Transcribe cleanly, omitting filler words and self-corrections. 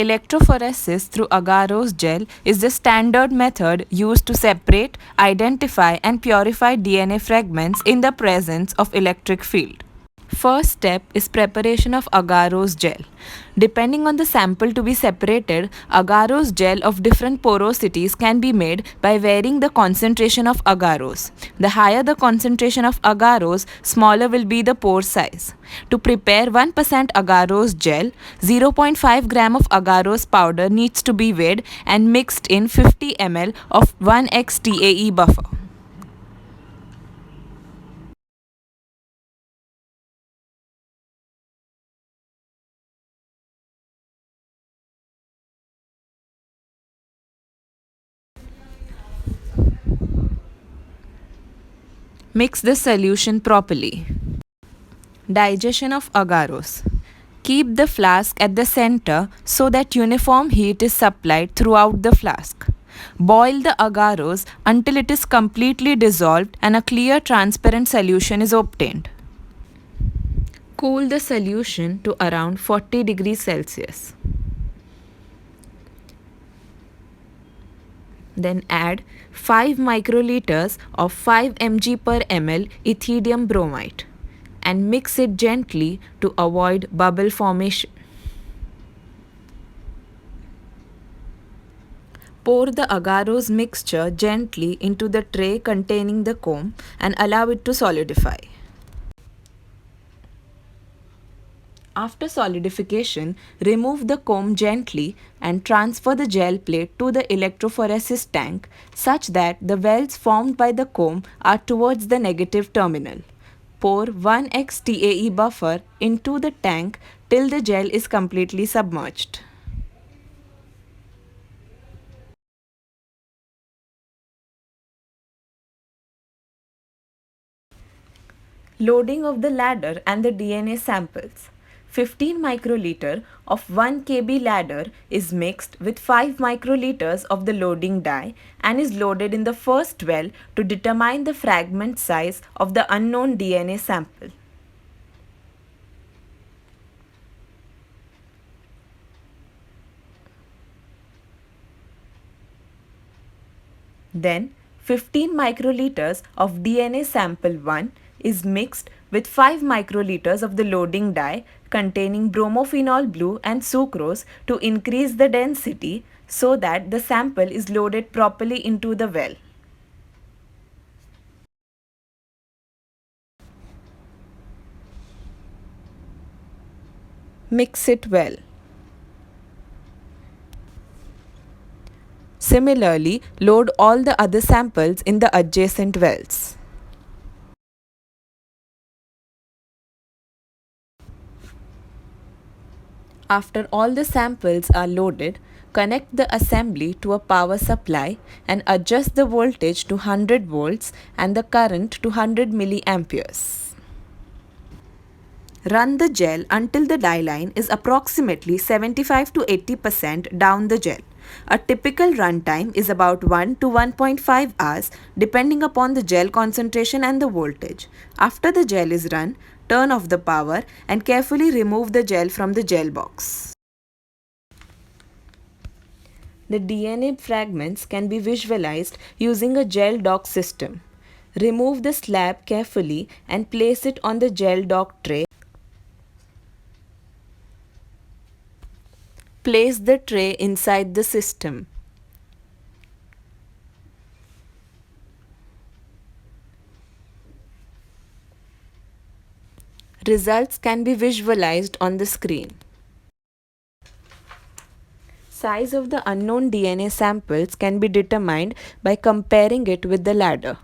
Electrophoresis through agarose gel is the standard method used to separate, identify, and purify DNA fragments in the presence of electric field. First step is preparation of agarose gel. Depending on the sample to be separated, agarose gel of different porosities can be made by varying the concentration of agarose. The higher the concentration of agarose, smaller will be the pore size. To prepare 1% agarose gel, 0.5 gram of agarose powder needs to be weighed and mixed in 50 ml of 1x TAE buffer. Mix the solution properly. Digestion of agarose. Keep the flask at the center so that uniform heat is supplied throughout the flask. Boil the agarose until it is completely dissolved and a clear transparent solution is obtained. Cool the solution to around 40 degrees Celsius. Then add 5 microliters of 5 mg per ml ethidium bromide and mix it gently to avoid bubble formation. Pour the agarose mixture gently into the tray containing the comb and allow it to solidify. After solidification, remove the comb gently and transfer the gel plate to the electrophoresis tank such that the wells formed by the comb are towards the negative terminal. Pour 1x TAE buffer into the tank till the gel is completely submerged. Loading of the ladder and the DNA samples. 15 microliter of 1 kb ladder is mixed with 5 microliters of the loading dye and is loaded in the first well to determine the fragment size of the unknown DNA sample. Then 15 microliters of DNA sample 1 is mixed with 5 microliters of the loading dye containing bromophenol blue and sucrose to increase the density so that the sample is loaded properly into the well. Mix it well. Similarly, load all the other samples in the adjacent wells. After all the samples are loaded, connect the assembly to a power supply and adjust the voltage to 100 volts and the current to 100 milliamperes. Run the gel until the dye line is approximately 75 to 80% down the gel. A typical run time is about 1 to 1.5 hours depending upon the gel concentration and the voltage. After the gel is run, turn off the power and carefully remove the gel from the gel box. The DNA fragments can be visualized using a gel dock system. Remove the slab carefully and place it on the gel dock tray. Place the tray inside the system. Results can be visualized on the screen. Size of the unknown DNA samples can be determined by comparing it with the ladder.